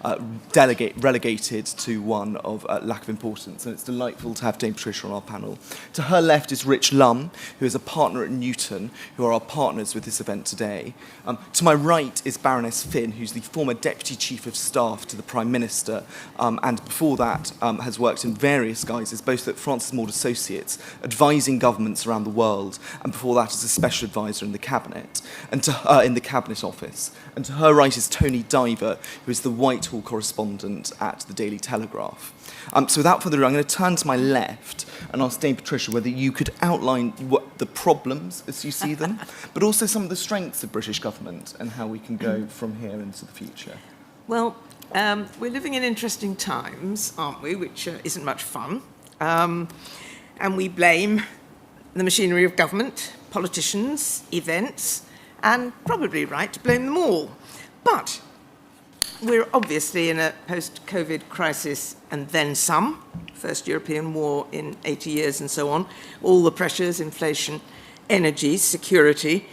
relegated to one of lack of importance. And it's delightful to have Dame Patricia on our panel. To her left is Rich Lum, who is a partner at Newton, who are our partners with this event today. To my right is Baroness Finn, who's the former Deputy Chief of Staff to the Prime Minister, and before that has worked in various guises, both at Francis Maud Associates, advising governments around the world, and before that as a special advisor in the Cabinet, and in the Cabinet Office. And to her right is Tony Diver, who is the Whitehall Correspondent at the Daily Telegraph. So without further ado, I'm going to turn to my left and ask Dame Patricia whether you could outline what the problems as you see them, but also some of the strengths of British government and how we can go from here into the future. Well, we're living in interesting times, aren't we, which isn't much fun. And we blame the machinery of government, politicians, events, and probably right to blame them all. But we're obviously in a post-COVID crisis and then some, first European war in 80 years and so on, all the pressures, inflation, energy, security.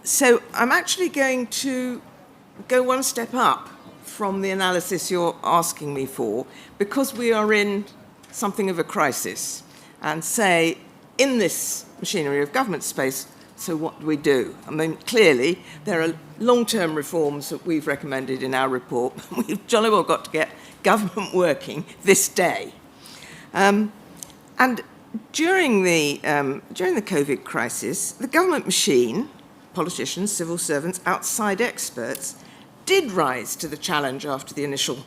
So I'm actually going to go one step up from the analysis you're asking me for, because we are in something of a crisis, and say, in this machinery of government space, so what do we do? I mean, clearly, there are long-term reforms that we've recommended in our report. We've jolly well got to get government working this day. And during the COVID crisis, the government machine, politicians, civil servants, outside experts, did rise to the challenge after the initial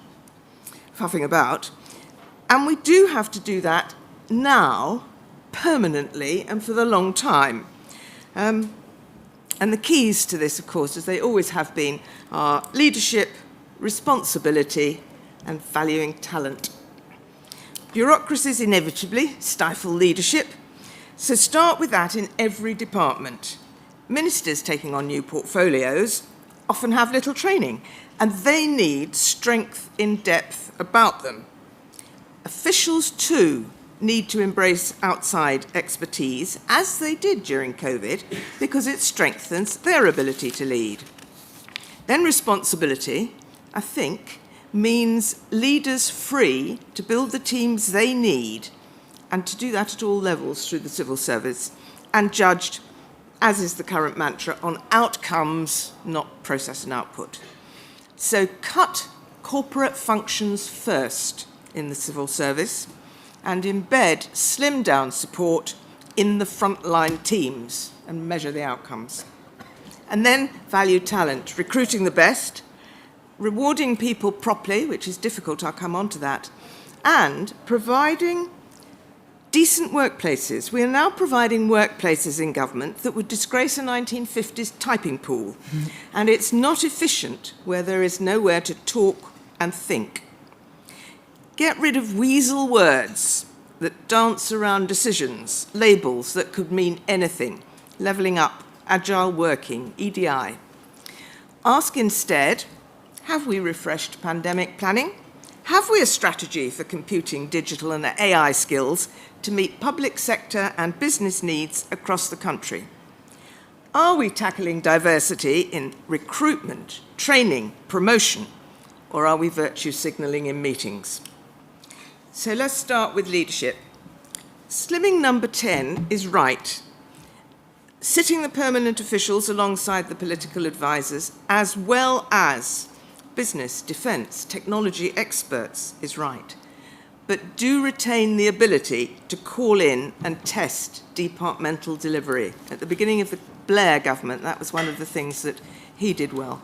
fuffing about. And we do have to do that now, permanently, and for the long time. And the keys to this, of course, as they always have been, are leadership, responsibility, and valuing talent. Bureaucracies inevitably stifle leadership, so start with that in every department. Ministers taking on new portfolios often have little training, and they need strength in depth about them. Officials, too, need to embrace outside expertise, as they did during COVID, because it strengthens their ability to lead. Then responsibility, I think, means leaders free to build the teams they need, and to do that at all levels through the civil service, and judged, as is the current mantra, on outcomes, not process and output. So cut corporate functions first in the civil service, and embed slimmed-down support in the frontline teams and measure the outcomes. And then value talent, recruiting the best, rewarding people properly, which is difficult, I'll come on to that, and providing decent workplaces. We are now providing workplaces in government that would disgrace a 1950s typing pool, and it's not efficient where there is nowhere to talk and think. Get rid of weasel words that dance around decisions, labels that could mean anything, levelling up, agile working, EDI. Ask instead, have we refreshed pandemic planning? Have we a strategy for computing digital and AI skills to meet public sector and business needs across the country? Are we tackling diversity in recruitment, training, promotion, or are we virtue signalling in meetings? So let's start with leadership. Slimming number 10 is right. Sitting the permanent officials alongside the political advisors, as well as business, defence, technology experts, is right. But do retain the ability to call in and test departmental delivery. At the beginning of the Blair government, that was one of the things that he did well.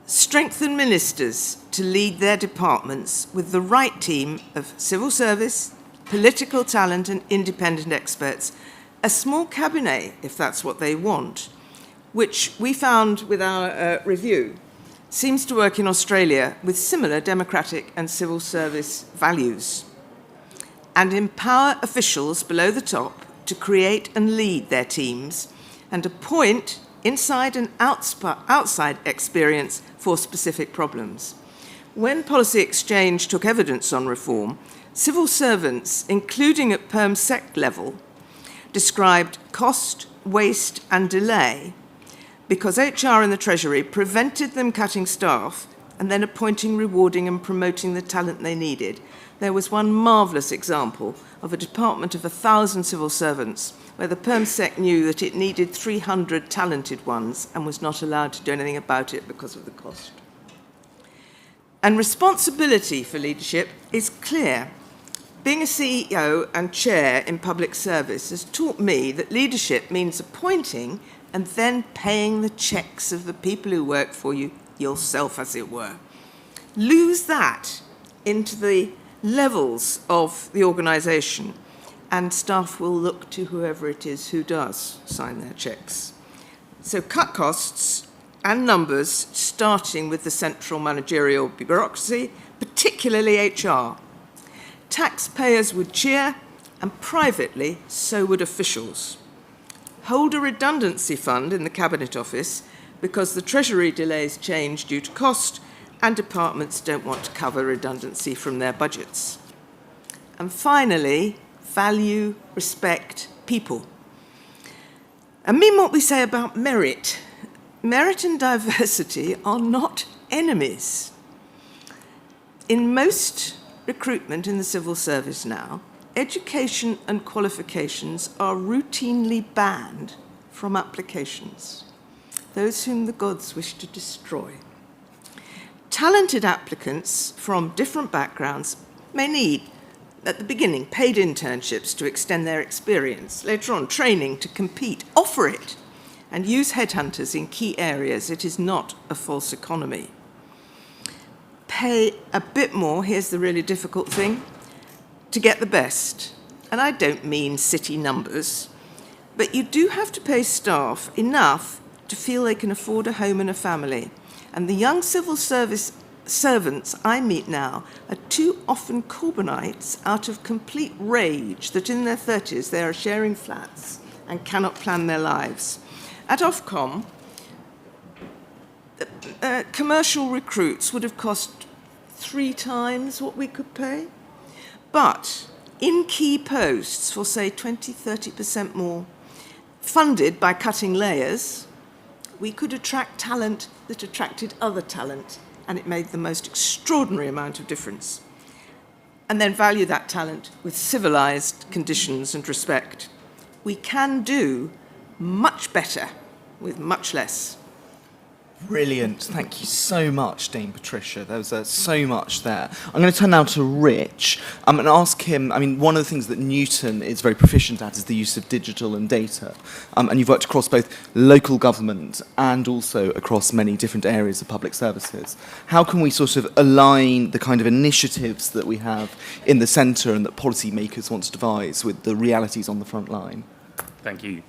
Strengthen ministers to lead their departments with the right team of civil service, political talent and independent experts. A small cabinet, if that's what they want, which we found with our review, seems to work in Australia with similar democratic and civil service values. And empower officials below the top to create and lead their teams and appoint inside and outside experience for specific problems. When Policy Exchange took evidence on reform, civil servants, including at perm sec level, described cost, waste and delay because HR and the Treasury prevented them cutting staff and then appointing, rewarding and promoting the talent they needed. There was one marvellous example of a department of 1,000 civil servants where the PermSec knew that it needed 300 talented ones and was not allowed to do anything about it because of the cost. And responsibility for leadership is clear. Being a CEO and chair in public service has taught me that leadership means appointing and then paying the checks of the people who work for you, yourself as it were. Lose that into the levels of the organisation and staff will look to whoever it is who does sign their checks. So cut costs and numbers, starting with the central managerial bureaucracy, particularly HR. Taxpayers would cheer, and privately, so would officials. Hold a redundancy fund in the Cabinet Office because the Treasury delays change due to cost, and departments don't want to cover redundancy from their budgets. And finally, value, respect, people. And mean what we say about merit. Merit and diversity are not enemies. In most recruitment in the civil service now, education and qualifications are routinely banned from applications, those whom the gods wish to destroy. Talented applicants from different backgrounds may need, at the beginning, paid internships to extend their experience, later on training to compete, offer it, and use headhunters in key areas. It is not a false economy. Pay a bit more, here's the really difficult thing, to get the best. And I don't mean city numbers, but you do have to pay staff enough to feel they can afford a home and a family. And the young civil service servants I meet now are too often Corbynites out of complete rage that in their 30s they are sharing flats and cannot plan their lives. At Ofcom, commercial recruits would have cost 3 times what we could pay. But in key posts for, say, 20-30% more, funded by cutting layers, we could attract talent that attracted other talent, and it made the most extraordinary amount of difference. And then value that talent with civilised conditions and respect. We can do much better with much less. Brilliant. Thank you so much, Dame Patricia. There was so much there. I'm going to turn now to Rich and ask him, one of the things that Newton is very proficient at is the use of digital and data. And you've worked across both local government and also across many different areas of public services. How can we sort of align the kind of initiatives that we have in the centre and that policymakers want to devise with the realities on the front line? Thank you.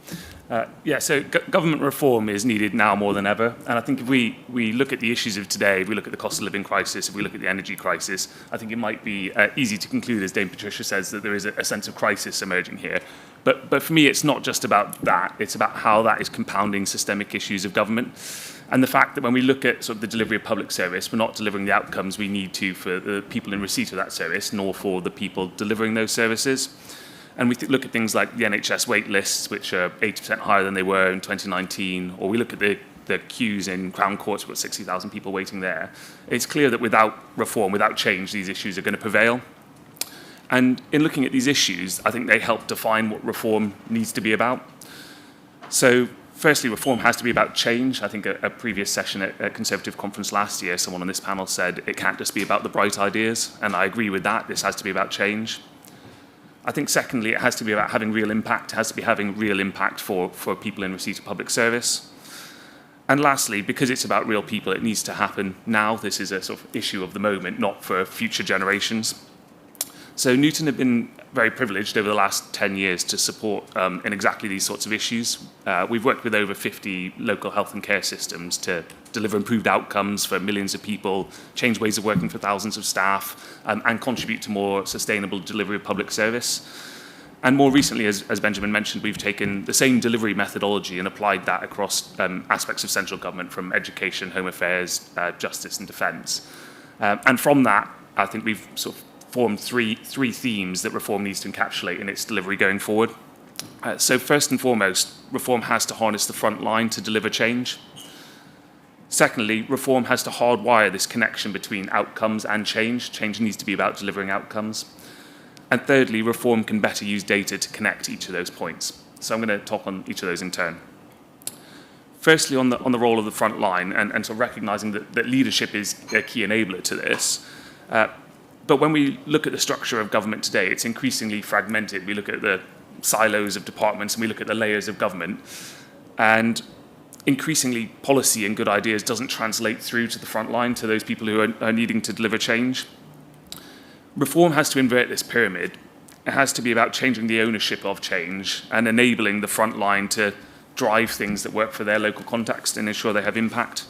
So government reform is needed now more than ever. And I think if we look at the issues of today, if we look at the cost of living crisis, if we look at the energy crisis, I think it might be easy to conclude, as Dame Patricia says, that there is a sense of crisis emerging here. But for me, it's not just about that. It's about how that is compounding systemic issues of government. And the fact that when we look at sort of the delivery of public service, we're not delivering the outcomes we need to for the people in receipt of that service, nor for the people delivering those services. And we look at things like the NHS wait lists, which are 80% higher than they were in 2019, or we look at the queues in Crown Courts, we've got 60,000 people waiting there. It's clear that without reform, without change, these issues are going to prevail. And in looking at these issues, I think they help define what reform needs to be about. So firstly, reform has to be about change. I think a previous session at a Conservative conference last year, someone on this panel said it can't just be about the bright ideas, and I agree with that. This has to be about change. I think secondly, it has to be about having real impact. It has to be having real impact for people in receipt of public service. And lastly, because it's about real people, it needs to happen now. This is a sort of issue of the moment, not for future generations. So Newton have been very privileged over the last 10 years to support in exactly these sorts of issues. We've worked with over 50 local health and care systems to deliver improved outcomes for millions of people, change ways of working for thousands of staff, and contribute to more sustainable delivery of public service. And more recently, as Benjamin mentioned, we've taken the same delivery methodology and applied that across aspects of central government, from education, home affairs, justice and defence. And from that, I think we've sort of formed three themes that reform needs to encapsulate in its delivery going forward. So first and foremost, reform has to harness the front line to deliver change. Secondly, reform has to hardwire this connection between outcomes and change. Change needs to be about delivering outcomes. And thirdly, reform can better use data to connect each of those points. So I'm going to talk on each of those in turn. Firstly, on the role of the front line, and so recognising that leadership is a key enabler to this. But when we look at the structure of government today, it's increasingly fragmented. We look at the silos of departments and we look at the layers of government. And increasingly, policy and good ideas doesn't translate through to the front line, to those people who are needing to deliver change. Reform has to invert this pyramid. It has to be about changing the ownership of change and enabling the front line to drive things that work for their local context and ensure they have impact.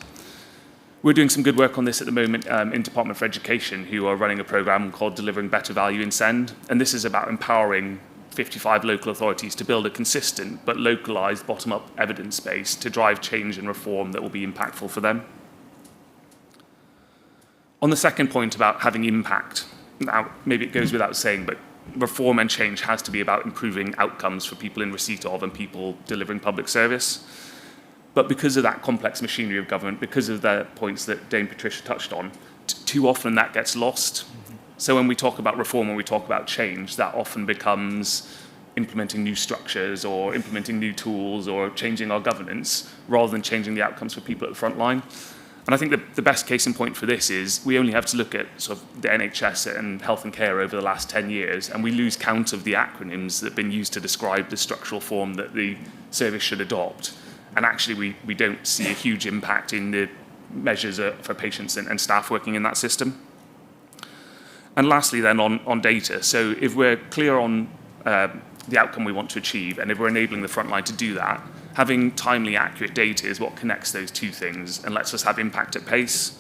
We're doing some good work on this at the moment in Department for Education, who are running a programme called Delivering Better Value in Send. And this is about empowering 55 local authorities to build a consistent but localised bottom-up evidence base to drive change and reform that will be impactful for them. On the second point about having impact, now maybe it goes without saying, but reform and change has to be about improving outcomes for people in receipt of and people delivering public service. But because of that complex machinery of government, because of the points that Dame Patricia touched on, too often that gets lost. So when we talk about reform, when we talk about change, that often becomes implementing new structures or implementing new tools or changing our governance rather than changing the outcomes for people at the front line. And I think the best case in point for this is we only have to look at sort of the NHS and health and care over the last 10 years, and we lose count of the acronyms that have been used to describe the structural form that the service should adopt. And actually, we don't see a huge impact in the measures for patients and staff working in that system. And lastly, then, on data. So if we're clear on the outcome we want to achieve, and if we're enabling the front line to do that, having timely, accurate data is what connects those two things and lets us have impact at pace.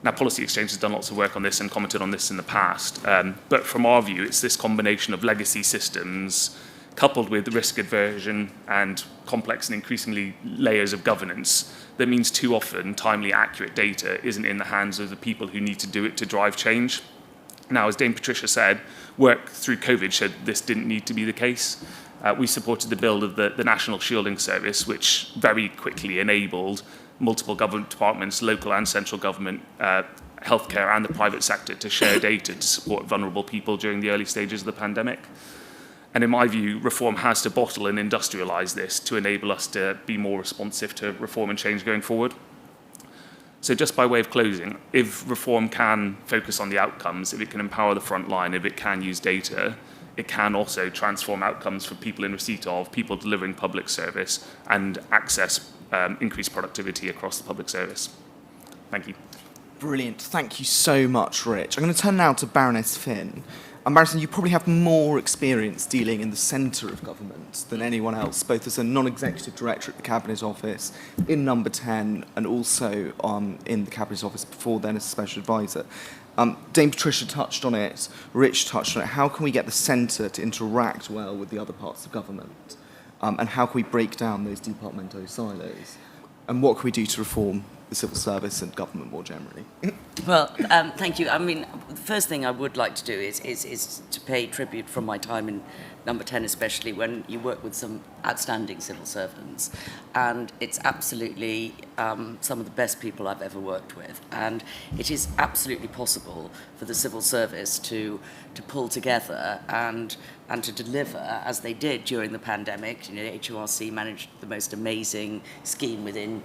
Now, Policy Exchange has done lots of work on this and commented on this in the past, but from our view, it's this combination of legacy systems coupled with risk aversion and complex and increasingly layers of governance that means too often timely, accurate data isn't in the hands of the people who need to do it to drive change. Now, as Dame Patricia said, work through COVID showed this didn't need to be the case. We supported the build of the National Shielding Service, which very quickly enabled multiple government departments, local and central government, healthcare and the private sector to share data to support vulnerable people during the early stages of the pandemic. And in my view, reform has to bottle and industrialise this to enable us to be more responsive to reform and change going forward. So just by way of closing, if reform can focus on the outcomes, if it can empower the front line, if it can use data, it can also transform outcomes for people in receipt of, people delivering public service, and access increased productivity across the public service. Thank you. Brilliant. Thank you so much, Rich. I'm going to turn now to Baroness Finn. And Baroness, you probably have more experience dealing in the centre of government than anyone else, both as a non-executive director at the Cabinet Office, in Number 10, and also in the Cabinet Office before then as a special advisor. Dame Patricia touched on it, Rich touched on it. How can we get the centre to interact well with the other parts of government? And how can we break down those departmental silos? And what can we do to reform the civil service and government more generally? Well, thank you. I mean, the first thing I would like to do is to pay tribute from my time in Number 10, especially when you work with some outstanding civil servants. And it's absolutely some of the best people I've ever worked with. And it is absolutely possible for the civil service to pull together and to deliver, as they did during the pandemic. You know, HURC managed the most amazing scheme within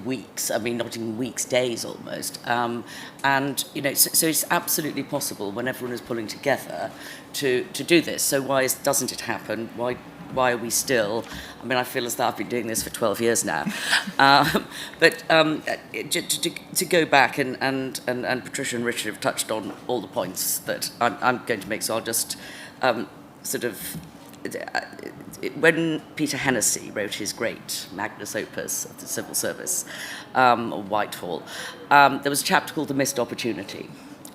weeks. I mean, not even weeks, days almost. And you know, so it's absolutely possible when everyone is pulling together to do this. So why doesn't it happen? Why are we still? I mean, I feel as though I've been doing this for 12 years now. But to go back, and Patricia and Richard have touched on all the points that I'm going to make, so I'll just when Peter Hennessy wrote his great magnus opus of the civil service, Whitehall, there was a chapter called The Missed Opportunity.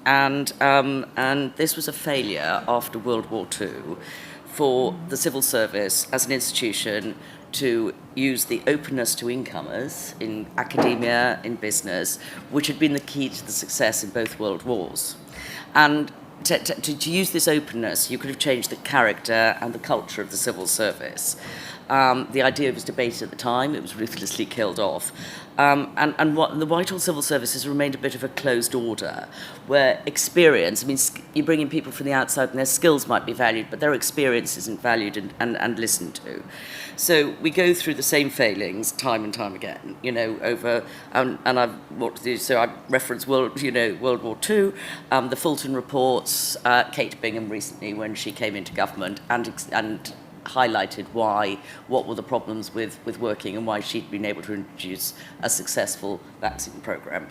And this was a failure after World War II for the civil service as an institution to use the openness to incomers in academia, in business, which had been the key to the success in both world wars. And to use this openness, you could have changed the character and the culture of the civil service. The idea was debated at the time, it was ruthlessly killed off. And what the Whitehall Civil Service has remained a bit of a closed order, where experience, I mean, you bring in people from the outside and their skills might be valued, but their experience isn't valued and listened to. So we go through the same failings time and time again, you know, over, and I reference World War II, the Fulton reports, Kate Bingham recently when she came into government, and highlighted what were the problems with working and why she'd been able to introduce a successful vaccine program.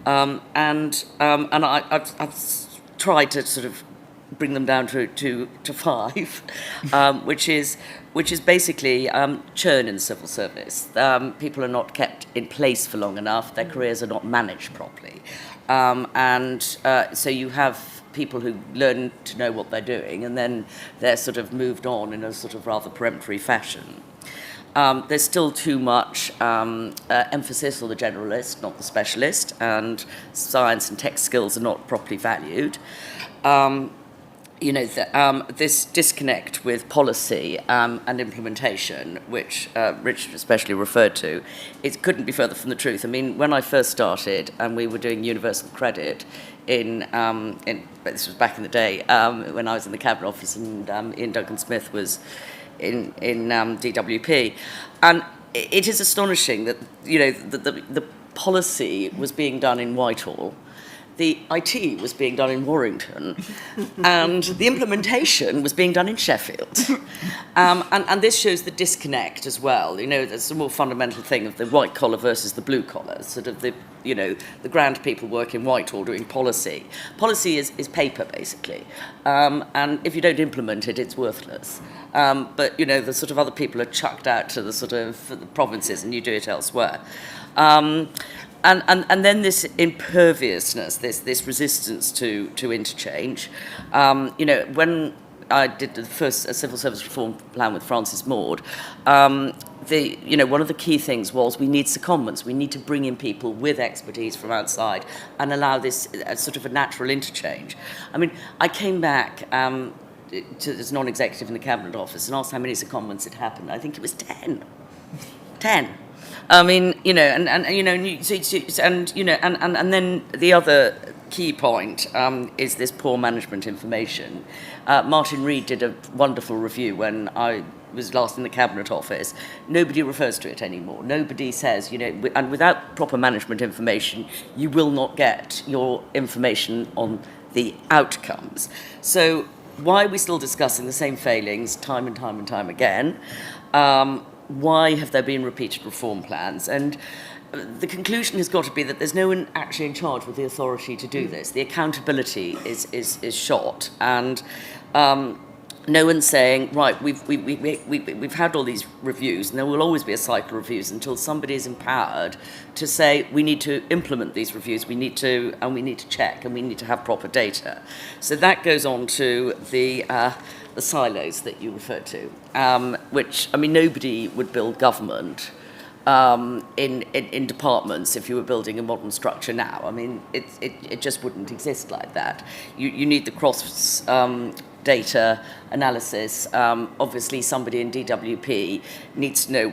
And I've tried to sort of bring them down to five, which is basically churn in the civil service. People are not kept in place for long enough. Their careers are not managed properly. So you have people who learn to know what they're doing, and then they're sort of moved on in a sort of rather peremptory fashion. There's still too much emphasis on the generalist, not the specialist, and science and tech skills are not properly valued. This disconnect with policy and implementation, which Richard especially referred to, it couldn't be further from the truth. I mean, when I first started and we were doing universal credit this was back in the day when I was in the Cabinet Office and Ian Duncan Smith was in DWP, and it is astonishing that the policy was being done in Whitehall. The IT was being done in Warrington, and the implementation was being done in Sheffield. And this shows the disconnect as well. You know, there's a more fundamental thing of the white collar versus the blue collar, sort of the grand people work in Whitehall doing policy. Policy is paper, basically. And if you don't implement it, it's worthless. But, the sort of other people are chucked out to the sort of the provinces and you do it elsewhere. And then this imperviousness, this resistance to interchange. When I did the first civil service reform plan with Francis Maud, one of the key things was we need secondments. We need to bring in people with expertise from outside and allow this sort of a natural interchange. I mean, I came back as non-executive in the Cabinet Office and asked how many secondments had happened. I think it was 10. 10. I mean, and then the other key point is this poor management information. Martin Reed did a wonderful review when I was last in the Cabinet Office. Nobody refers to it anymore. Nobody says, and without proper management information, you will not get your information on the outcomes. So why are we still discussing the same failings time and time and time again? Why have there been repeated reform plans? And the conclusion has got to be that there's no one actually in charge with the authority to do this. The accountability is shot, and no one's saying, right, we've had all these reviews, and there will always be a cycle of reviews until somebody is empowered to say we need to implement these reviews, we need to check, and we need to have proper data. So that goes on to the silos that you referred to, which, I mean, nobody would build government in departments if you were building a modern structure now. I mean, it just wouldn't exist like that. You need the cross data analysis. Obviously, somebody in DWP needs to know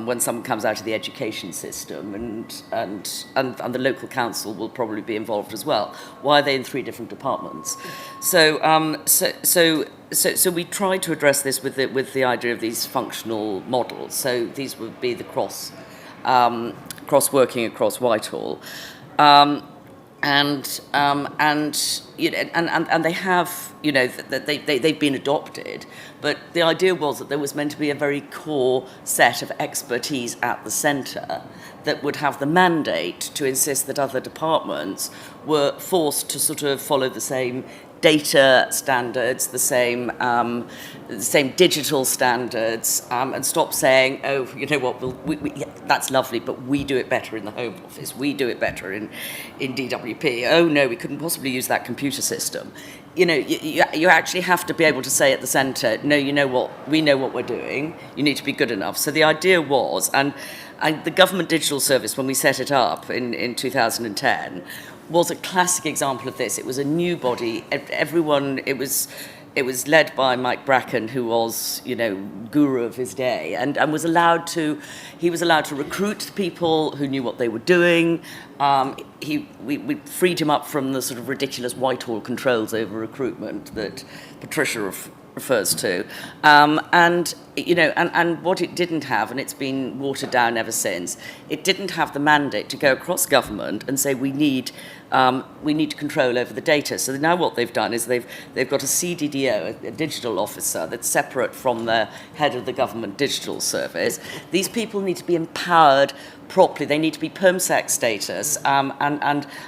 when someone comes out of the education system, and the local council will probably be involved as well. Why are they in 3 different departments? So we try to address this with the idea of these functional models. So these would be the cross working across Whitehall. And they have, they've been adopted, but the idea was that there was meant to be a very core set of expertise at the centre that would have the mandate to insist that other departments were forced to sort of follow the same data standards, the same digital standards, and stop saying, oh, you know what, that's lovely, but we do it better in the Home Office, we do it better in DWP. Oh no, we couldn't possibly use that computer system. You actually have to be able to say at the centre, no, you know what, we know what we're doing, you need to be good enough. So the idea was, and the Government Digital Service, when we set it up in 2010, was a classic example of this. It was a new body. Everyone, it was It was led by Mike Bracken, who was, guru of his day, and was allowed to recruit people who knew what they were doing. We freed him up from the sort of ridiculous Whitehall controls over recruitment that Patricia refers to, and what it didn't have, and it's been watered down ever since, it didn't have the mandate to go across government and say we need control over the data. So now what they've done is they've got a CDDO, a digital officer, that's separate from the head of the government digital service. These people need to be empowered properly. They need to be PermSec status and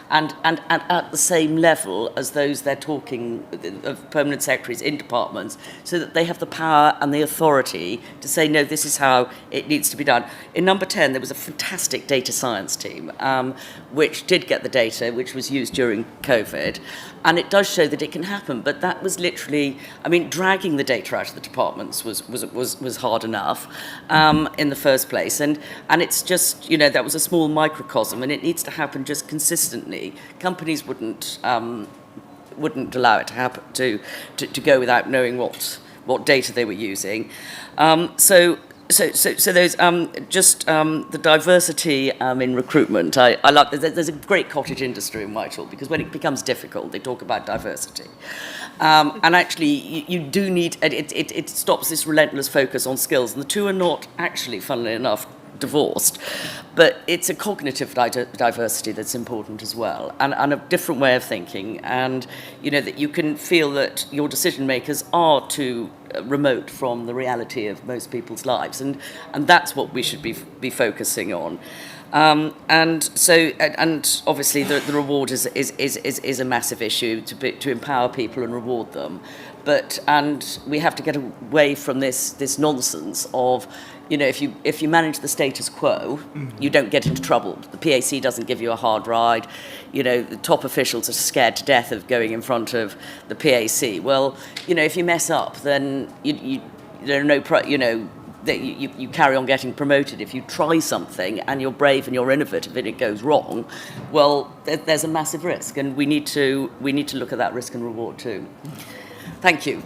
at the same level as those they're talking of permanent secretaries in departments, so that they have the power and the authority to say, no, this is how it needs to be done. In number 10, there was a fantastic data science team, which did get the data, which was used during COVID. And it does show that it can happen, but that was literally, dragging the data out of the departments was hard enough in the first place. And it's just, that was a small microcosm, and it needs to happen just consistently. Companies wouldn't allow it to happen, to go without knowing what data they were using. So those the diversity in recruitment. I like. There's a great cottage industry in Whitehall, because when it becomes difficult, they talk about diversity, and actually you do need. It stops this relentless focus on skills, and the two are not actually, funnily enough, divorced, but it's a cognitive diversity that's important as well, and a different way of thinking, and that you can feel that your decision makers are too remote from the reality of most people's lives, and that's what we should be focusing on. And obviously the reward is a massive issue, to empower people and reward them, and we have to get away from this nonsense of, if you manage the status quo, you don't get into trouble. The PAC doesn't give you a hard ride. The top officials are scared to death of going in front of the PAC. Well, if you mess up, then there are no that you carry on getting promoted. If you try something and you're brave and you're innovative and it goes wrong, well, there's a massive risk, and we need to look at that risk and reward too. Thank you.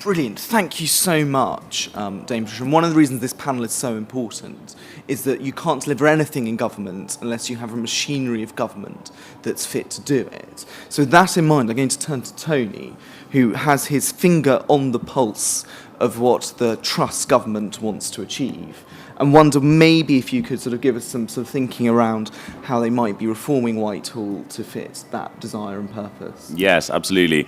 Brilliant. Thank you so much, Dame Patricia. And one of the reasons this panel is so important is that you can't deliver anything in government unless you have a machinery of government that's fit to do it. So with that in mind, I'm going to turn to Tony, who has his finger on the pulse of what the Truss government wants to achieve, and wonder maybe if you could sort of give us some sort of thinking around how they might be reforming Whitehall to fit that desire and purpose. Yes, absolutely.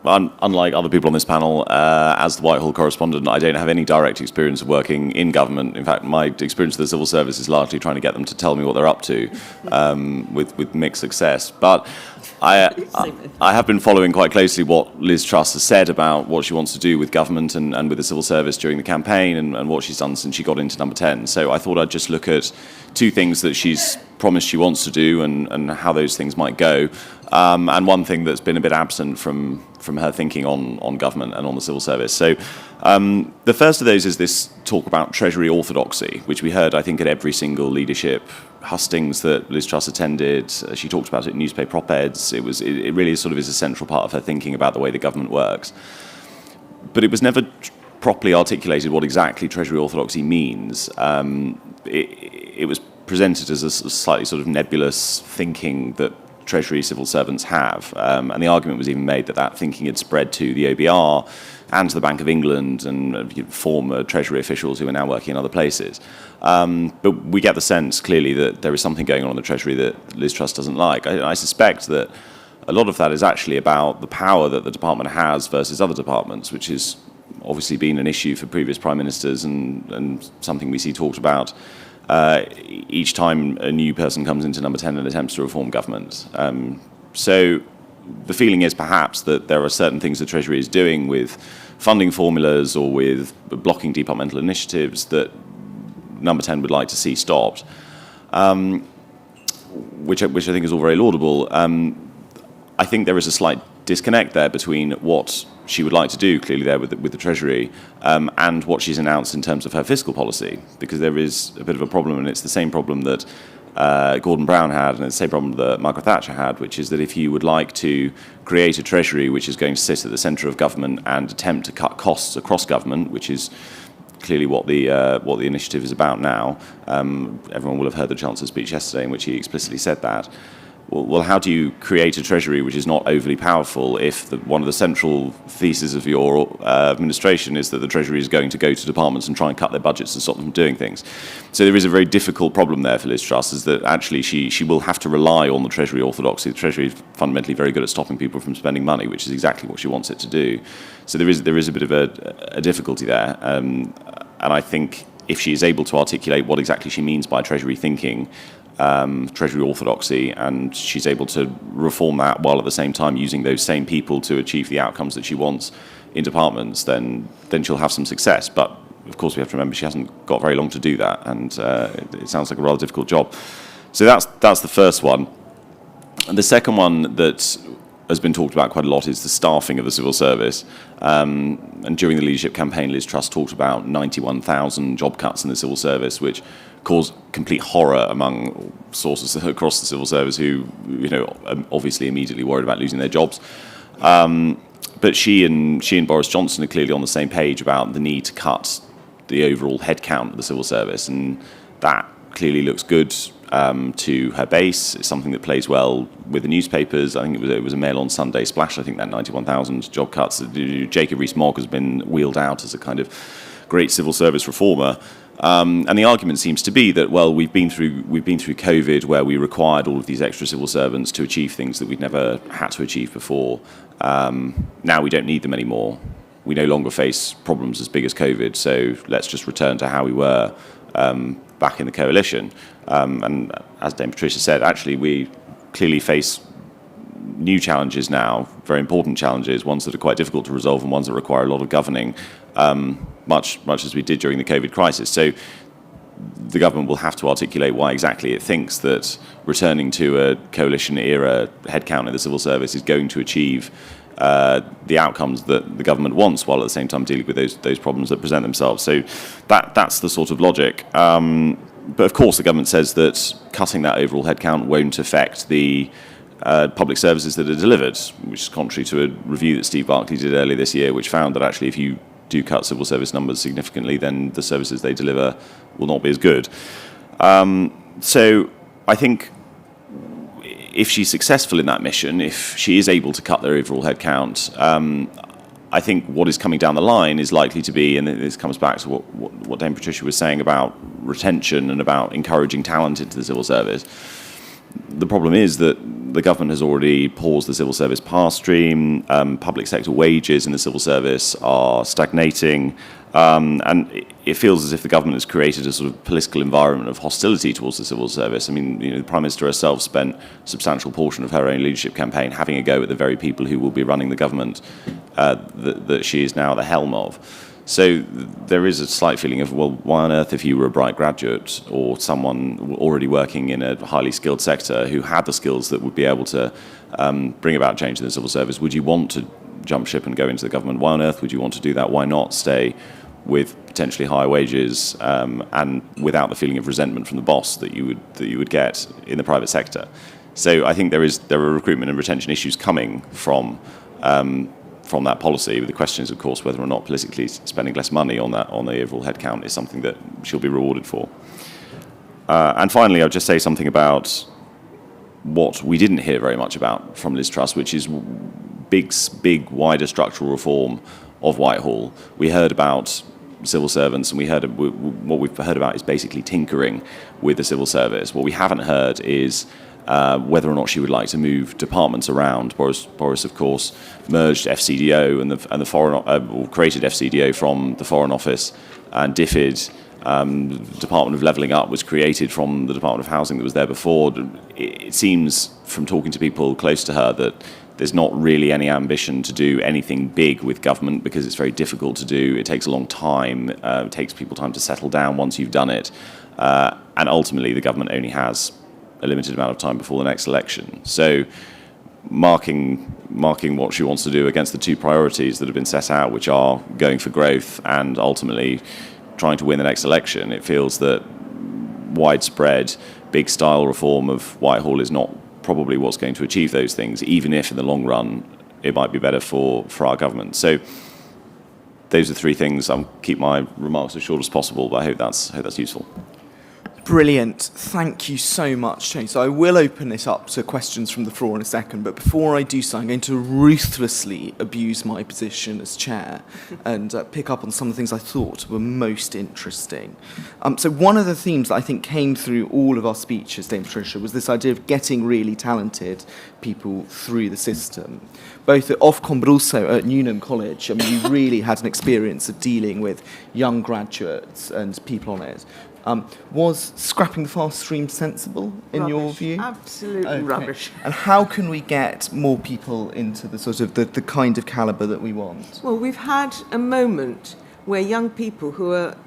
Unlike other people on this panel, as the Whitehall correspondent, I don't have any direct experience of working in government. In fact, my experience of the civil service is largely trying to get them to tell me what they're up to, with mixed success. But I have been following quite closely what Liz Truss has said about what she wants to do with government and with the civil service during the campaign, and what she's done since she got into number 10. So I thought I'd just look at two things that she's promised she wants to do, and how those things might go. And one thing that's been a bit absent from her thinking on government and on the civil service. So the first of those is this talk about Treasury Orthodoxy, which we heard, I think, at every single leadership hustings that Liz Truss attended. She talked about it in newspaper op-eds. It really sort of is a central part of her thinking about the way the government works. But it was never properly articulated what exactly Treasury Orthodoxy means. It was presented as a slightly sort of nebulous thinking that Treasury civil servants have, and the argument was even made that thinking had spread to the OBR and to the Bank of England and former Treasury officials who are now working in other places. But we get the sense clearly that there is something going on in the Treasury that Liz Truss doesn't like. I suspect that a lot of that is actually about the power that the department has versus other departments, which has obviously been an issue for previous prime ministers and something we see talked about each time a new person comes into number 10 and attempts to reform government. So the feeling is perhaps that there are certain things the Treasury is doing with funding formulas or with blocking departmental initiatives that number 10 would like to see stopped, which I think is all very laudable. I think there is a slight disconnect there between what she would like to do, clearly there with the Treasury, and what she's announced in terms of her fiscal policy, because there is a bit of a problem, and it's the same problem that Gordon Brown had, and it's the same problem that Margaret Thatcher had, which is that if you would like to create a treasury which is going to sit at the centre of government and attempt to cut costs across government, which is clearly what the initiative is about now. Everyone will have heard the Chancellor's speech yesterday in which he explicitly said that. Well, how do you create a treasury which is not overly powerful if one of the central theses of your administration is that the treasury is going to go to departments and try and cut their budgets and stop them from doing things? So there is a very difficult problem there for Liz Truss, is that actually she will have to rely on the Treasury Orthodoxy. The Treasury is fundamentally very good at stopping people from spending money, which is exactly what she wants it to do. So there is a bit of a difficulty there, and I think if she is able to articulate what exactly she means by Treasury thinking, Treasury Orthodoxy, and she's able to reform that while at the same time using those same people to achieve the outcomes that she wants in departments, then she'll have some success. But of course we have to remember she hasn't got very long to do that, and it sounds like a rather difficult job. So that's the first one. And the second one that has been talked about quite a lot is the staffing of the civil service. And during the leadership campaign, Liz Truss talked about 91,000 job cuts in the civil service, which caused complete horror among sources across the civil service who, are obviously immediately worried about losing their jobs. But she and Boris Johnson are clearly on the same page about the need to cut the overall headcount of the civil service, and that clearly looks good to her base. It's something that plays well with the newspapers. I think it was a Mail on Sunday splash, I think, that 91,000 job cuts. Jacob Rees-Mogg has been wheeled out as a kind of great civil service reformer. And the argument seems to be that, well, we've been through COVID, where we required all of these extra civil servants to achieve things that we'd never had to achieve before. Now we don't need them anymore. We no longer face problems as big as COVID, so let's just return to how we were back in the coalition. And as Dame Patricia said, actually we clearly face new challenges now, very important challenges, ones that are quite difficult to resolve and ones that require a lot of governing, much as we did during the COVID crisis. So the government will have to articulate why exactly it thinks that returning to a coalition-era headcount in the civil service is going to achieve the outcomes that the government wants, while at the same time dealing with those problems that present themselves. So that's the sort of logic. But of course, the government says that cutting that overall headcount won't affect the public services that are delivered, which is contrary to a review that Steve Barclay did earlier this year, which found that actually if you do cut civil service numbers significantly, then the services they deliver will not be as good. So I think if she's successful in that mission, if she is able to cut their overall headcount, I think what is coming down the line is likely to be, and this comes back to what Dame Patricia was saying about retention and about encouraging talent into the civil service. The problem is that the government has already paused the civil service pass stream. Public sector wages in the civil service are stagnating. And it feels as if the government has created a sort of political environment of hostility towards the civil service. I mean, the Prime Minister herself spent a substantial portion of her own leadership campaign having a go at the very people who will be running the government that she is now at the helm of. So there is a slight feeling of, well, why on earth, if you were a bright graduate or someone already working in a highly skilled sector who had the skills that would be able to bring about change in the civil service, would you want to jump ship and go into the government? Why on earth would you want to do that? Why not stay with potentially higher wages and without the feeling of resentment from the boss that you would get in the private sector? So I think there are recruitment and retention issues coming from that policy. But the question is, of course, whether or not politically spending less money on the overall headcount is something that she'll be rewarded for. And finally, I'll just say something about what we didn't hear very much about from Liz Truss, which is big, wider structural reform of Whitehall. We heard about civil servants, and what we've heard about is basically tinkering with the civil service. What we haven't heard is whether or not she would like to move departments around. Boris, of course, merged FCDO and the foreign, or created FCDO from the Foreign Office, and DFID, the Department of Levelling Up, was created from the Department of Housing that was there before. It seems from talking to people close to her that there's not really any ambition to do anything big with government because it's very difficult to do. It takes a long time. It takes people time to settle down once you've done it. And ultimately, the government only has a limited amount of time before the next election. So marking what she wants to do against the two priorities that have been set out, which are going for growth and ultimately trying to win the next election, it feels that widespread big style reform of Whitehall is not probably what's going to achieve those things, even if in the long run it might be better for our government. So those are three things. I'll keep my remarks as short as possible, but I hope that's useful. Brilliant. Thank you so much, Tony. So I will open it up to questions from the floor in a second, but before I do so, I'm going to ruthlessly abuse my position as chair and pick up on some of the things I thought were most interesting. So one of the themes that I think came through all of our speeches, Dame Patricia, was this idea of getting really talented people through the system, both at Ofcom but also at Newnham College. I mean, you really had an experience of dealing with young graduates and people on it. Was scrapping the fast stream sensible in your view? Absolutely rubbish. And how can we get more people into the sort of the kind of calibre that we want? Well, we've had a moment where young people who are,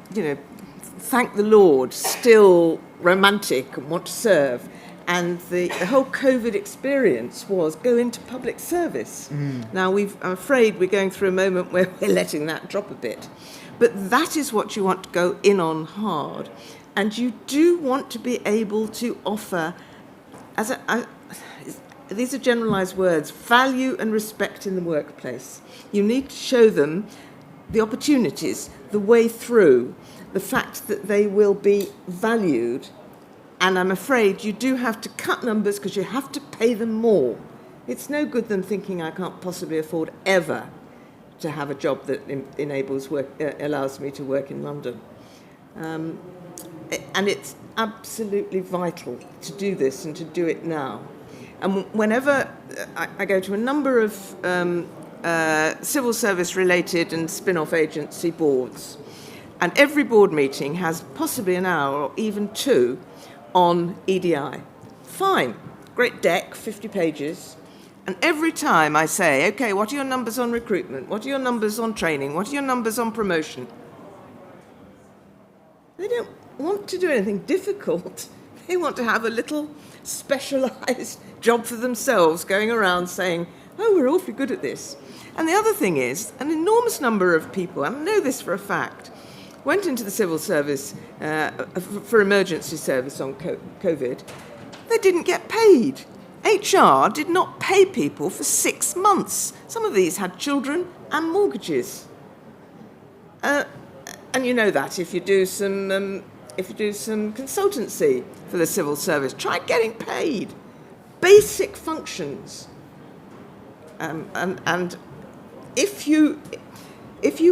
thank the Lord, still romantic and want to serve, and the whole COVID experience was go into public service. Now, I'm afraid we're going through a moment where we're letting that drop a bit. But that is what you want to go in on hard. And you do want to be able to offer, these are generalised words, value and respect in the workplace. You need to show them the opportunities, the way through, the fact that they will be valued. And I'm afraid you do have to cut numbers because you have to pay them more. It's no good them thinking I can't possibly afford ever to have a job that enables work, allows me to work in London. And it's absolutely vital to do this and to do it now. And whenever I go to a number of civil service related and spin-off agency boards, and every board meeting has possibly an hour or even two on EDI. Fine, great deck, 50 pages. And every time I say, okay, what are your numbers on recruitment? What are your numbers on training? What are your numbers on promotion? They don't want to do anything difficult. They want to have a little specialised job for themselves going around saying, oh, we're awfully good at this. And the other thing is, an enormous number of people, and I know this for a fact, went into the civil service for emergency service on COVID. They didn't get paid. HR did not pay people for 6 months. Some of these had children and mortgages. And you know that if you do some consultancy for the civil service, try getting paid. Basic functions. And if you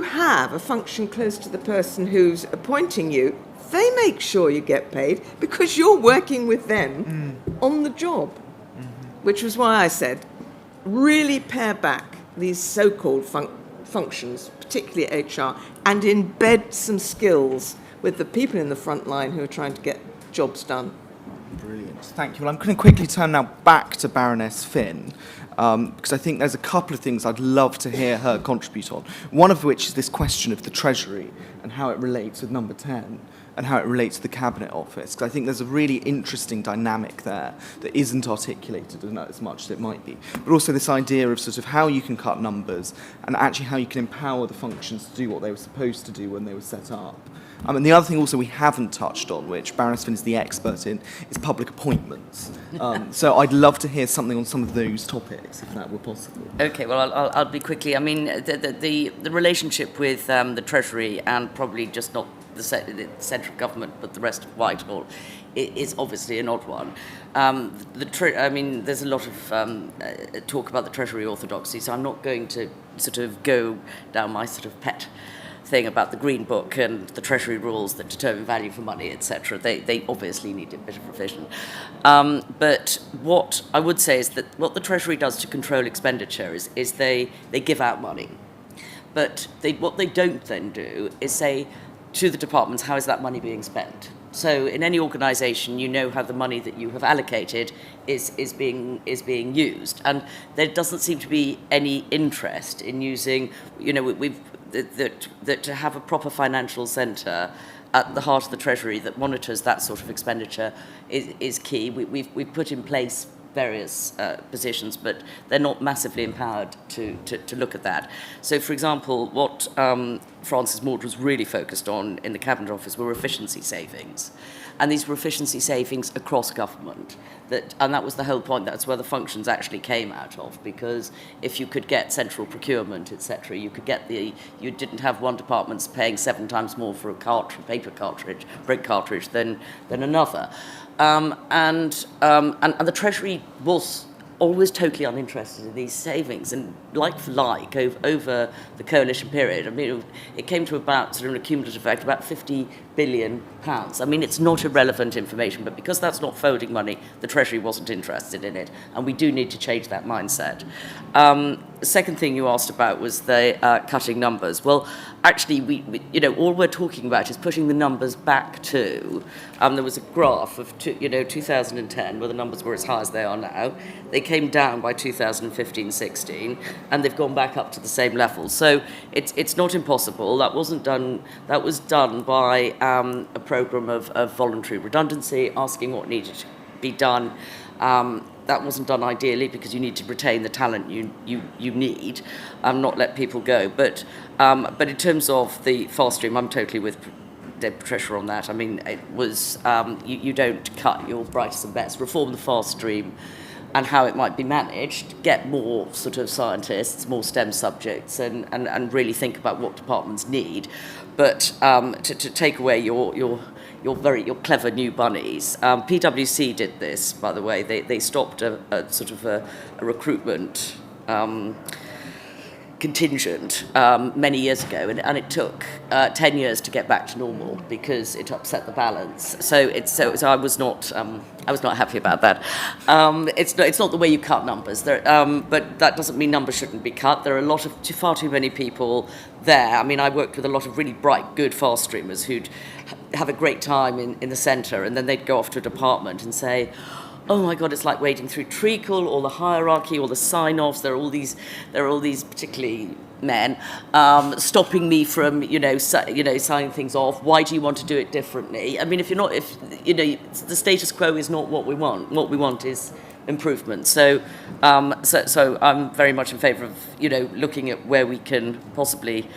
have a function close to the person who's appointing you, they make sure you get paid because you're working with them on the job. Which was why I said, really pare back these so-called functions, particularly HR, and embed some skills with the people in the front line who are trying to get jobs done. Brilliant. Thank you. Well, I'm going to quickly turn now back to Baroness Finn, because I think there's a couple of things I'd love to hear her contribute on. One of which is this question of the Treasury and how it relates with number 10. And how it relates to the Cabinet Office. Because I think there's a really interesting dynamic there that isn't articulated as much as it might be. But also this idea of sort of how you can cut numbers and actually how you can empower the functions to do what they were supposed to do when they were set up. And the other thing also we haven't touched on, which Baroness Finn is the expert in, is public appointments. So I'd love to hear something on some of those topics, if that were possible. Okay, well, I'll be quickly. I mean, the relationship with the Treasury and probably just not the central government, but the rest of Whitehall, is obviously an odd one. There's a lot of talk about the Treasury Orthodoxy, so I'm not going to sort of go down my sort of pet thing about the Green Book and the Treasury rules that determine value for money, etc. They obviously need a bit of revision. But what I would say is that what the Treasury does to control expenditure is they give out money. But what they don't then do is say to the departments, how is that money being spent? So in any organisation, you know how the money that you have allocated is being used, and there doesn't seem to be any interest in using, that to have a proper financial centre at the heart of the Treasury that monitors that sort of expenditure is key. We've put in place various positions, but they're not massively empowered to look at that. So, for example, what Francis Maude was really focused on in the Cabinet Office were efficiency savings. And these were efficiency savings across government. And that was the whole point. That's where the functions actually came out of, because if you could get central procurement, etc., you didn't have one department paying 7 times more for a paper cartridge, brick cartridge, than another. And the Treasury was always totally uninterested in these savings, and like for like over the coalition period, I mean, it came to about sort of an accumulative effect, about £50 billion. I mean, it's not irrelevant information, but because that's not folding money, the Treasury wasn't interested in it, and we do need to change that mindset. The second thing you asked about was the cutting numbers. Well, actually, we all we're talking about is pushing the numbers back to. There was a graph of 2010 where the numbers were as high as they are now. They came down by 2015-16, and they've gone back up to the same level. So it's not impossible. That wasn't done. That was done by a program of voluntary redundancy, asking what needed to be done. That wasn't done ideally because you need to retain the talent you need, not let people go. But in terms of the fast stream, I'm totally with Deb Patricia on that. I mean, it was you don't cut your brightest and best. Reform the fast stream and how it might be managed. Get more sort of scientists, more STEM subjects, and really think about what departments need. But to take away your clever new bunnies. PwC did this, by the way. They stopped a sort of a recruitment contingent many years ago, and it took 10 years to get back to normal because it upset the balance. So I was not happy about that. It's not the way you cut numbers, but that doesn't mean numbers shouldn't be cut. There are far too many people there. I mean, I worked with a lot of really bright, good fast streamers who'd have a great time in the centre, and then they'd go off to a department and say, oh my God, it's like wading through treacle, all the hierarchy, all the sign-offs. There are all these, particularly men, stopping me from, signing things off. Why do you want to do it differently? I mean, the status quo is not what we want. What we want is improvement. So I'm very much in favour of, looking at where we can possibly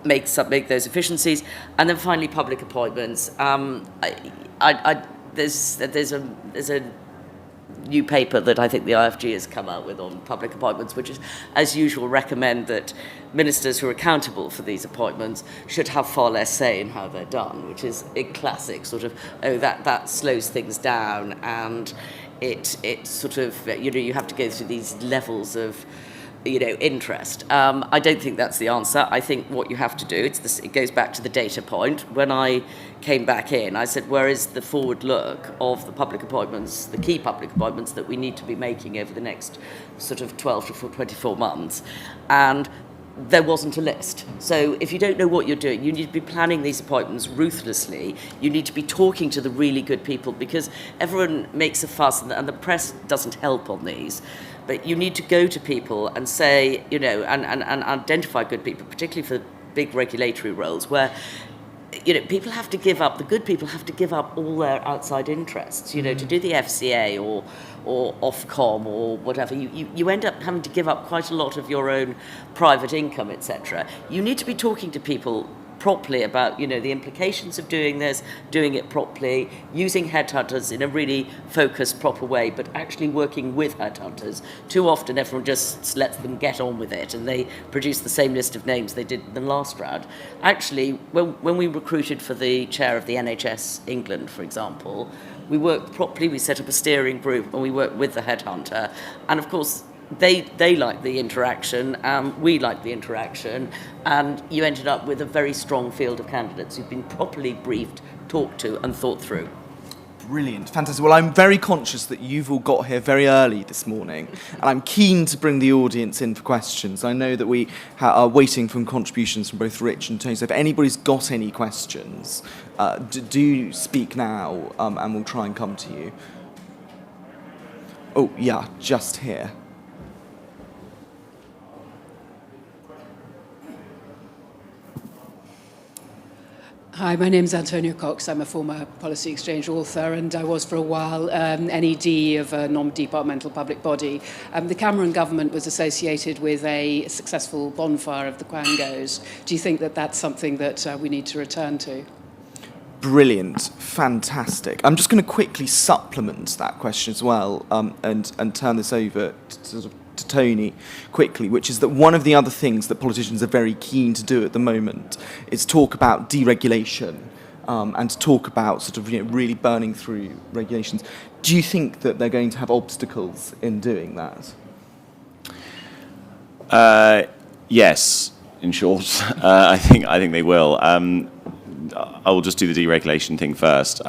make those efficiencies, and then finally public appointments. There's a new paper that I think the IFG has come out with on public appointments, which is, as usual, recommend that ministers who are accountable for these appointments should have far less say in how they're done, which is a classic sort of, that slows things down, and it sort of, you have to go through these levels of interest. I don't think that's the answer. I think what you have to do, it goes back to the data point. When I came back in, I said, where is the forward look of the public appointments, the key public appointments that we need to be making over the next sort of 12 to 24 months? And there wasn't a list. So if you don't know what you're doing, you need to be planning these appointments ruthlessly. You need to be talking to the really good people, because everyone makes a fuss, and the press doesn't help on these. But you need to go to people and say, and identify good people, particularly for big regulatory roles, where people have to give up, the good people have to give up all their outside interests, to do the FCA or Ofcom or whatever. You end up having to give up quite a lot of your own private income, etc. You need to be talking to people properly about, the implications of doing this, doing it properly, using headhunters in a really focused, proper way, but actually working with headhunters. Too often everyone just lets them get on with it, and they produce the same list of names they did in the last round. Actually, when we recruited for the chair of the NHS England, for example, we worked properly, we set up a steering group, and we worked with the headhunter. And of course, they liked the interaction, we liked the interaction, and you ended up with a very strong field of candidates who've been properly briefed, talked to, and thought through. Brilliant, fantastic. Well, I'm very conscious that you've all got here very early this morning, and I'm keen to bring the audience in for questions. I know that we are waiting for contributions from both Rich and Tony, so if anybody's got any questions, do speak now, and we'll try and come to you. Oh, yeah, just here. Hi, my name's Antonia Cox. I'm a former policy exchange author, and I was for a while NED of a non-departmental public body. The Cameron government was associated with a successful bonfire of the Quangos. Do you think that that's something that we need to return to? Brilliant, fantastic. I'm just going to quickly supplement that question as well, and turn this over to Tony quickly, which is that one of the other things that politicians are very keen to do at the moment is talk about deregulation, and to talk about sort of really burning through regulations. Do you think that they're going to have obstacles in doing that? Yes, in short, I think they will. I will just do the deregulation thing first.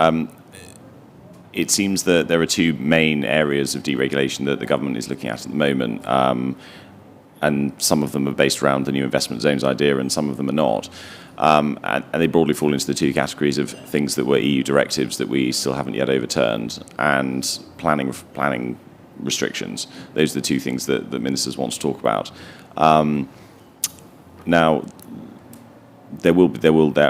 It seems that there are two main areas of deregulation that the government is looking at the moment, and some of them are based around the new investment zones idea, and some of them are not. And they broadly fall into the two categories of things that were EU directives that we still haven't yet overturned, and planning restrictions. Those are the two things that ministers want to talk about. Now, there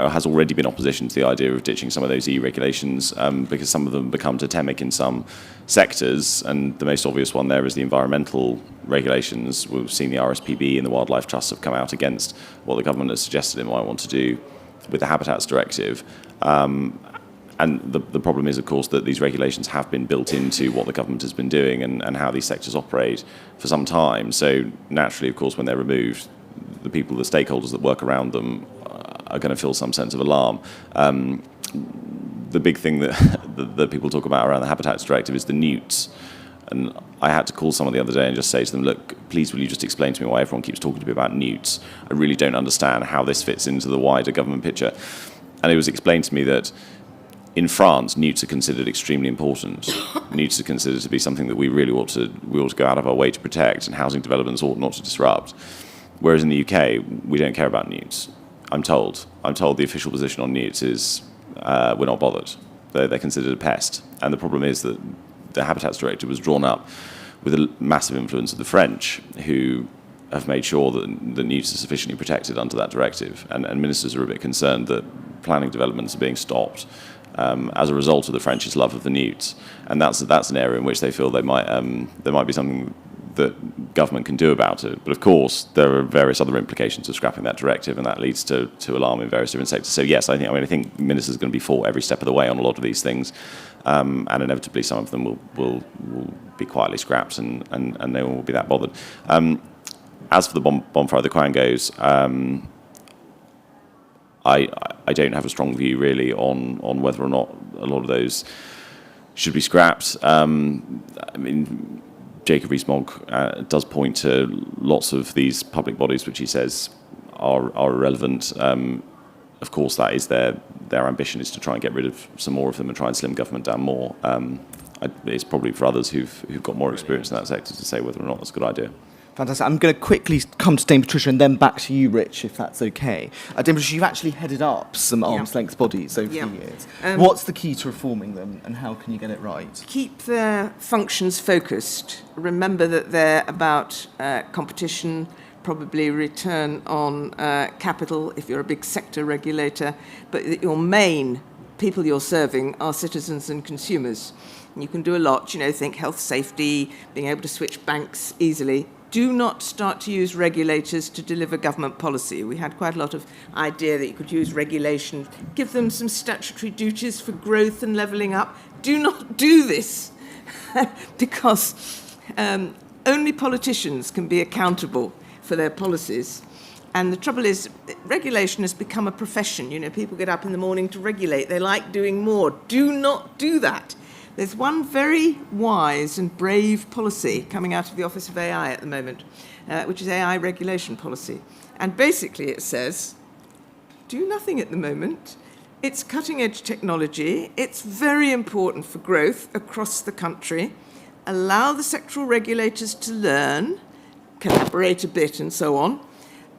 has already been opposition to the idea of ditching some of those EU regulations, because some of them become totemic in some sectors, and the most obvious one there is the environmental regulations. We've seen the RSPB and the Wildlife Trusts have come out against what the government has suggested it might want to do with the Habitats Directive. And the problem is, of course, that these regulations have been built into what the government has been doing and how these sectors operate for some time. So naturally, of course, when they're removed, the people, the stakeholders that work around them are going to feel some sense of alarm. The big thing that people talk about around the Habitats Directive is the newts. And I had to call someone the other day and just say to them, look, please will you just explain to me why everyone keeps talking to me about newts? I really don't understand how this fits into the wider government picture. And it was explained to me that in France, newts are considered extremely important. Newts are considered to be something that we really ought to go out of our way to protect, and housing developments ought not to disrupt. Whereas in the UK, we don't care about newts. I'm told the official position on newts is we're not bothered. They're considered a pest. And the problem is that the Habitats Directive was drawn up with a massive influence of the French, who have made sure that the newts are sufficiently protected under that directive. And ministers are a bit concerned that planning developments are being stopped as a result of the French's love of the newts. And that's an area in which they feel there might be something that government can do about it. But of course, there are various other implications of scrapping that directive, and that leads to alarm in various different sectors. So yes, I think ministers are going to be fought every step of the way on a lot of these things, and inevitably some of them will be quietly scrapped, and no one will be that bothered. As for the bonfire of the Quangos, I don't have a strong view really on whether or not a lot of those should be scrapped. I mean, Jacob Rees-Mogg does point to lots of these public bodies which he says are irrelevant. Of course, that is their ambition, is to try and get rid of some more of them and try and slim government down more. It's probably for others who've got more experience in that sector to say whether or not that's a good idea. Fantastic. I'm going to quickly come to Dame Patricia and then back to you, Rich, if that's okay. Dame Patricia, you've actually headed up some arm's-length bodies over the years. What's the key to reforming them, and how can you get it right? Keep their functions focused. Remember that they're about competition, probably return on capital if you're a big sector regulator, but that your main people you're serving are citizens and consumers. And you can do a lot, think health, safety, being able to switch banks easily. Do not start to use regulators to deliver government policy. We had quite a lot of idea that you could use regulation, give them some statutory duties for growth and levelling up. Do not do this, because only politicians can be accountable for their policies. And the trouble is, regulation has become a profession. People get up in the morning to regulate. They like doing more. Do not do that. There's one very wise and brave policy coming out of the Office of AI at the moment, which is AI regulation policy. And basically it says, do nothing at the moment. It's cutting-edge technology. It's very important for growth across the country. Allow the sectoral regulators to learn, collaborate a bit and so on.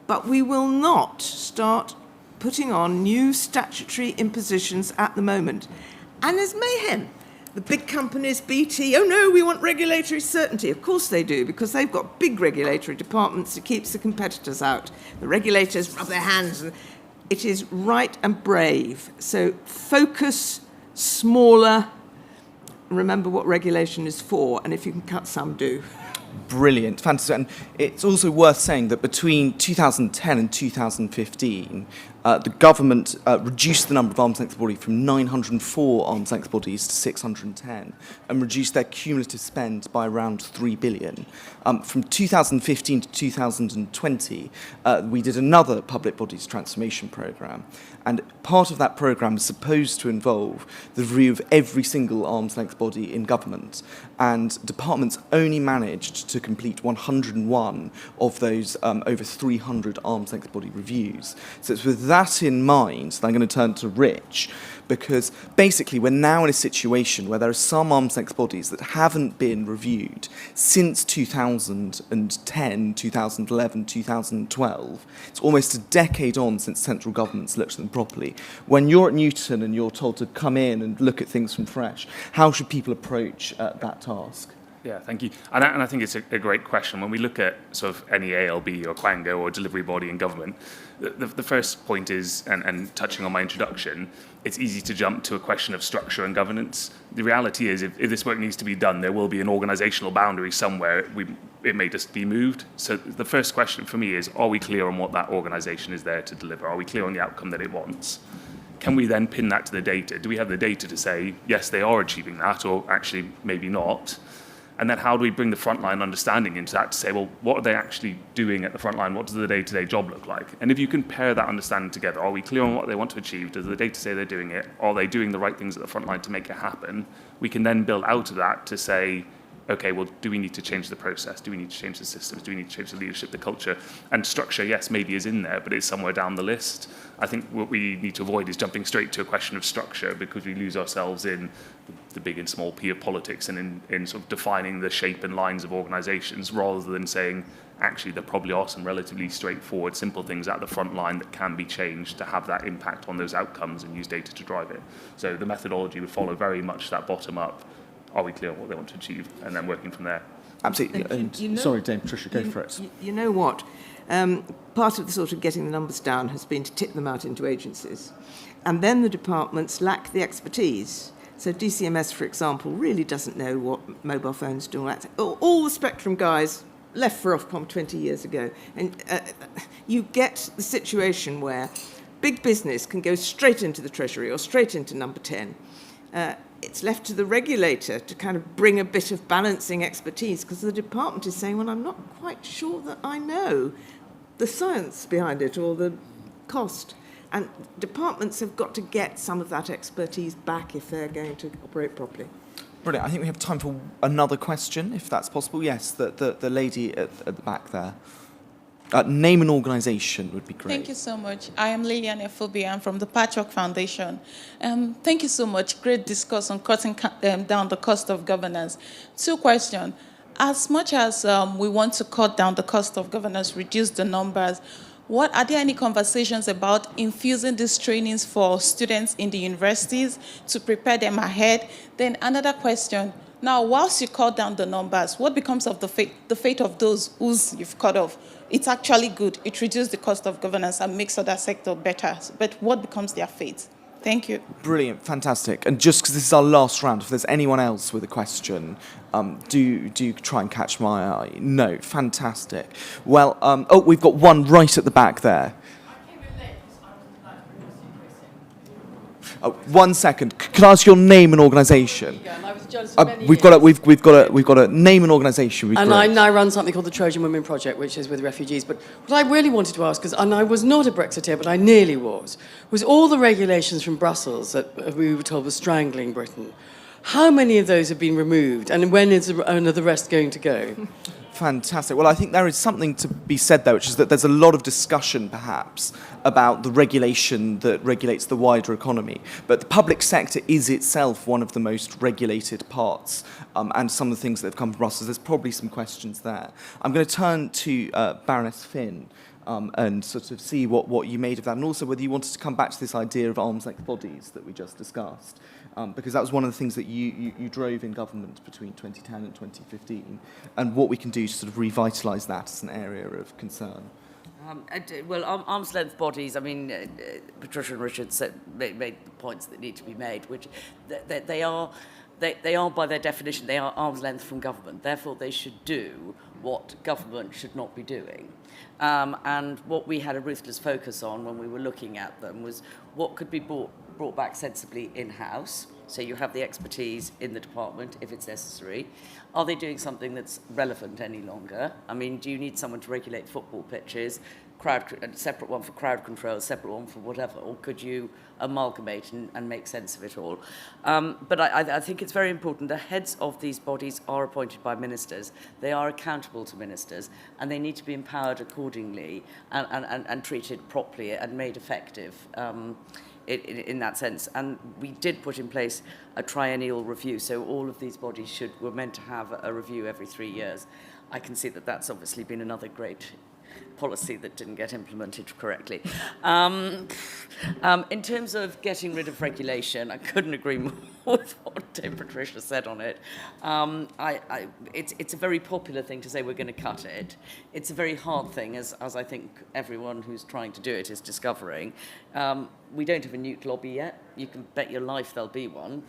But we will not start putting on new statutory impositions at the moment. And there's mayhem. The big companies, BT, oh no, we want regulatory certainty. Of course they do, because they've got big regulatory departments that keeps the competitors out. The regulators rub their hands and it is right and brave. So focus smaller. Remember what regulation is for, and if you can cut some, do. Brilliant, fantastic. And it's also worth saying that between 2010 and 2015, the government reduced the number of arms length bodies from 904 arms length bodies to 610 and reduced their cumulative spend by around 3 billion. From 2015 to 2020, we did another public bodies transformation programme. And part of that programme was supposed to involve the review of every single arms length body in government. And departments only managed to complete 101 of those over 300 arms length body reviews. So it's with that in mind that I'm going to turn to Rich, because basically we're now in a situation where there are some arms length bodies that haven't been reviewed since 2010, 2011, 2012. It's almost a decade on since central government's looked at them properly. When you're at Newton and you're told to come in and look at things from fresh, how should people approach that task? Yeah, thank you. And I think it's a great question. When we look at sort of any ALB or Quango or delivery body in government, the first point is, and touching on my introduction, it's easy to jump to a question of structure and governance. The reality is, if this work needs to be done, there will be an organisational boundary somewhere. It may just be moved. So the first question for me is, are we clear on what that organisation is there to deliver? Are we clear on the outcome that it wants? Can we then pin that to the data? Do we have the data to say, yes, they are achieving that, or actually maybe not? And then how do we bring the frontline understanding into that to say, well, what are they actually doing at the front line? What does the day-to-day job look like? And if you can pair that understanding together, are we clear on what they want to achieve? Does the data say they're doing it? Are they doing the right things at the front line to make it happen? We can then build out of that to say, okay, well, do we need to change the process? Do we need to change the systems? Do we need to change the leadership, the culture? And structure, yes, maybe is in there, but it's somewhere down the list. I think what we need to avoid is jumping straight to a question of structure, because we lose ourselves in the big and small P of politics and in sort of defining the shape and lines of organisations, rather than saying, actually, there probably are some relatively straightforward, simple things at the front line that can be changed to have that impact on those outcomes and use data to drive it. So the methodology would follow very much that bottom up. Are we clear on what they want to achieve? And then working from there. Absolutely. And sorry, Dame Patricia, go for it. You know what? Part of the sort of getting the numbers down has been to tip them out into agencies. And then the departments lack the expertise. So DCMS, for example, really doesn't know what mobile phones do. All the Spectrum guys left for Ofcom 20 years ago. And you get the situation where big business can go straight into the Treasury or straight into number 10. It's left to the regulator to kind of bring a bit of balancing expertise, because the department is saying, well, I'm not quite sure that I know the science behind it or the cost. And departments have got to get some of that expertise back if they're going to operate properly. Brilliant. I think we have time for another question, if that's possible. Yes, the lady at the back there. Name and organisation would be great. Thank you so much. I am Lilian Efobi. I'm from the Patchwork Foundation. Thank you so much. Great discourse on cutting down the cost of governance. Two questions. As much as we want to cut down the cost of governance, reduce the numbers, are there any conversations about infusing these trainings for students in the universities to prepare them ahead? Then another question. Now, whilst you cut down the numbers, what becomes of the fate of those whose you've cut off? It's actually good. It reduces the cost of governance and makes other sector better. But what becomes their fate? Thank you. Brilliant, fantastic. And just because this is our last round, if there's anyone else with a question, do try and catch my eye. No, fantastic. Well, we've got one right at the back there. 1 second. Can I ask your name and organisation? We've got a name and organisation. And I now run something called the Trojan Women Project, which is with refugees. But what I really wanted to ask is, and I was not a Brexiteer, but I nearly was all the regulations from Brussels that we were told were strangling Britain. How many of those have been removed, and when are the rest going to go? Fantastic. Well, I think there is something to be said there, which is that there's a lot of discussion, perhaps, about the regulation that regulates the wider economy. But the public sector is itself one of the most regulated parts, and some of the things that have come from Brussels, there's probably some questions there. I'm going to turn to Baroness Finn and sort of see what you made of that, and also whether you wanted to come back to this idea of arms-length bodies that we just discussed. Because that was one of the things that you drove in government between 2010 and 2015, and what we can do to sort of revitalise that as an area of concern. Well, arm's length bodies, I mean, Patricia and Richard made the points that need to be made, which they are by their definition, they are arm's length from government. Therefore, they should do what government should not be doing. And what we had a ruthless focus on when we were looking at them was what could be brought back sensibly in-house. So you have the expertise in the department if it's necessary. Are they doing something that's relevant any longer? I mean, do you need someone to regulate football pitches, a separate one for crowd control, a separate one for whatever? Or could you amalgamate and make sense of it all? But I think it's very important. The heads of these bodies are appointed by ministers. They are accountable to ministers, and they need to be empowered accordingly and treated properly and made effective. In that sense, and we did put in place a triennial review, so all of these bodies were meant to have a review every 3 years. I can see that that's obviously been another great policy that didn't get implemented correctly. In terms of getting rid of regulation, I couldn't agree more with what Dame Patricia said on it. It's a very popular thing to say we're going to cut it. It's a very hard thing, as I think everyone who's trying to do it is discovering. We don't have a newt lobby yet. You can bet your life there'll be one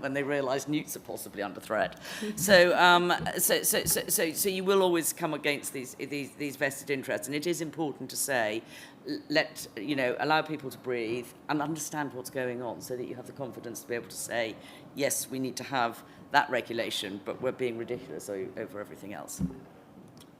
when they realise newts are possibly under threat. So you will always come against these vested interests, and it is important to say, allow people to breathe and understand what's going on, so that you have the confidence to be able to say, yes, we need to have that regulation, but we're being ridiculous over everything else.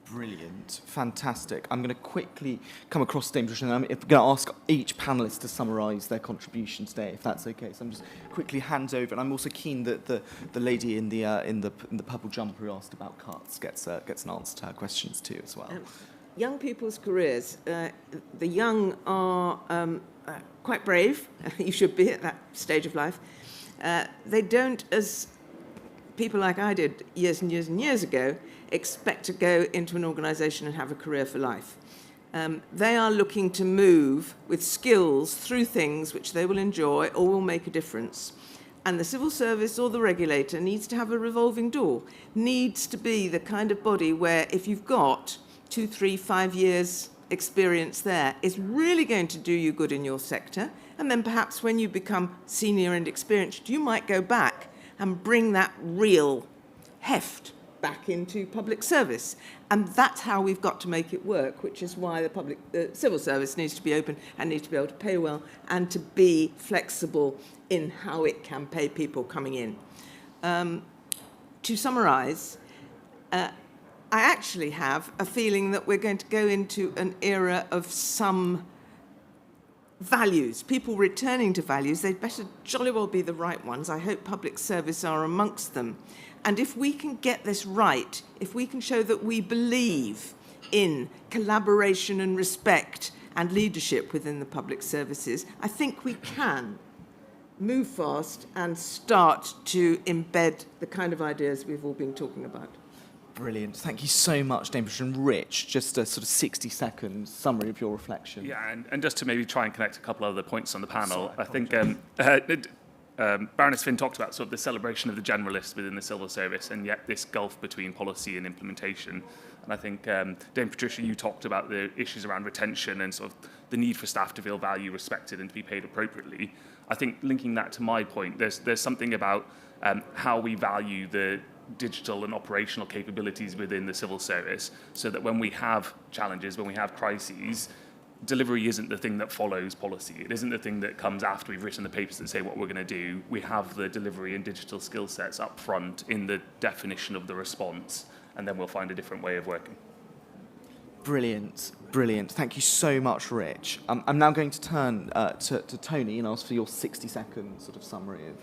Brilliant, fantastic. I'm going to quickly come across to Dame Patricia, and I'm going to ask each panellist to summarise their contribution today, if that's okay. So I'm just quickly hand over, and I'm also keen that the lady in the purple jumper who asked about cuts gets an answer to her questions too as well. Young people's careers. The young are quite brave. You should be at that stage of life. They don't, as people like I did years and years and years ago, expect to go into an organisation and have a career for life. They are looking to move with skills through things which they will enjoy or will make a difference. And the civil service or the regulator needs to have a revolving door, needs to be the kind of body where if you've got 2, 3, 5 years experience there, it's really going to do you good in your sector. And then perhaps when you become senior and experienced, you might go back and bring that real heft back into public service. And that's how we've got to make it work, which is why the civil service needs to be open and needs to be able to pay well and to be flexible in how it can pay people coming in. To summarise, I actually have a feeling that we're going to go into an era of some values, people returning to values. They'd better jolly well be the right ones. I hope public service are amongst them. And if we can get this right, if we can show that we believe in collaboration and respect and leadership within the public services, I think we can move fast and start to embed the kind of ideas we've all been talking about. Brilliant. Thank you so much, Dame Patricia. And Rich, just a sort of 60-second summary of your reflection. Yeah, and just to maybe try and connect a couple of other points on the panel, I think Baroness Finn talked about sort of the celebration of the generalist within the civil service, and yet this gulf between policy and implementation. And I think, Dame Patricia, you talked about the issues around retention and sort of the need for staff to feel valued, respected, and to be paid appropriately. I think linking that to my point, there's something about how we value the digital and operational capabilities within the civil service, so that when we have challenges, when we have crises, delivery isn't the thing that follows policy. It isn't the thing that comes after we've written the papers that say what we're going to do. We have the delivery and digital skill sets up front in the definition of the response, and then we'll find a different way of working. Brilliant, brilliant. Thank you so much, Rich. I'm now going to turn to Tony and ask for your 60-second sort of summary of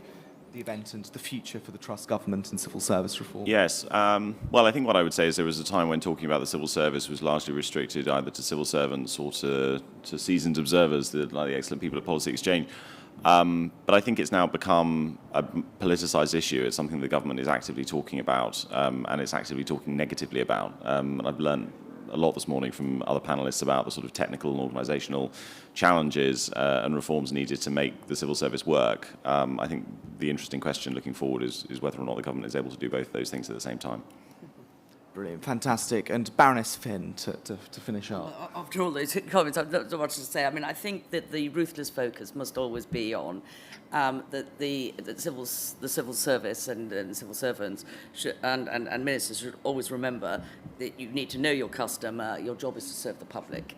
the event and the future for the Trust government and civil service reform. Yes. Well, I think what I would say is there was a time when talking about the civil service was largely restricted either to civil servants or to seasoned observers, like the excellent people at Policy Exchange. But I think it's now become a politicised issue. It's something the government is actively talking about, and it's actively talking negatively about. And I've learned a lot this morning from other panellists about the sort of technical and organisational challenges and reforms needed to make the civil service work. I think the interesting question looking forward is whether or not the government is able to do both those things at the same time. Brilliant, fantastic. And Baroness Finn, to finish up. After all those comments, I've not much to say. I mean, I think that the ruthless focus must always be on that the civil service and civil servants and ministers should always remember that you need to know your customer. Your job is to serve the public.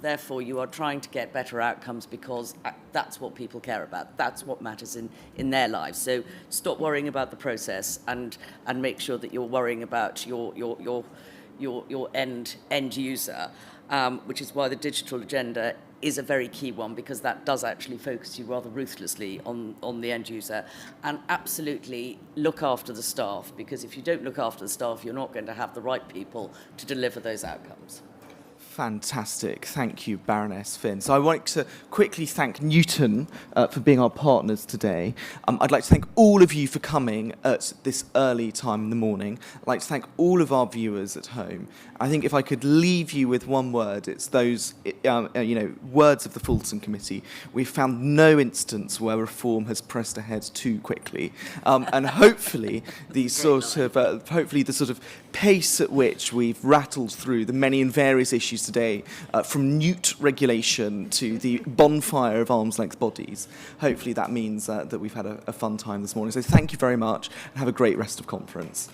Therefore, you are trying to get better outcomes because that's what people care about. That's what matters in their lives. So stop worrying about the process and make sure that you're worrying about your end user, which is why the digital agenda is a very key one, because that does actually focus you rather ruthlessly on the end user. And absolutely look after the staff, because if you don't look after the staff, you're not going to have the right people to deliver those outcomes. Fantastic. Thank you, Baroness Finn. So I'd like to quickly thank Newton for being our partners today. I'd like to thank all of you for coming at this early time in the morning. I'd like to thank all of our viewers at home. I think if I could leave you with one word, it's those words of the Fulton Committee. We've found no instance where reform has pressed ahead too quickly. And hopefully the sort of pace at which we've rattled through the many and various issues today, from newt regulation to the bonfire of arm's length bodies, hopefully that means that we've had a fun time this morning. So thank you very much and have a great rest of conference.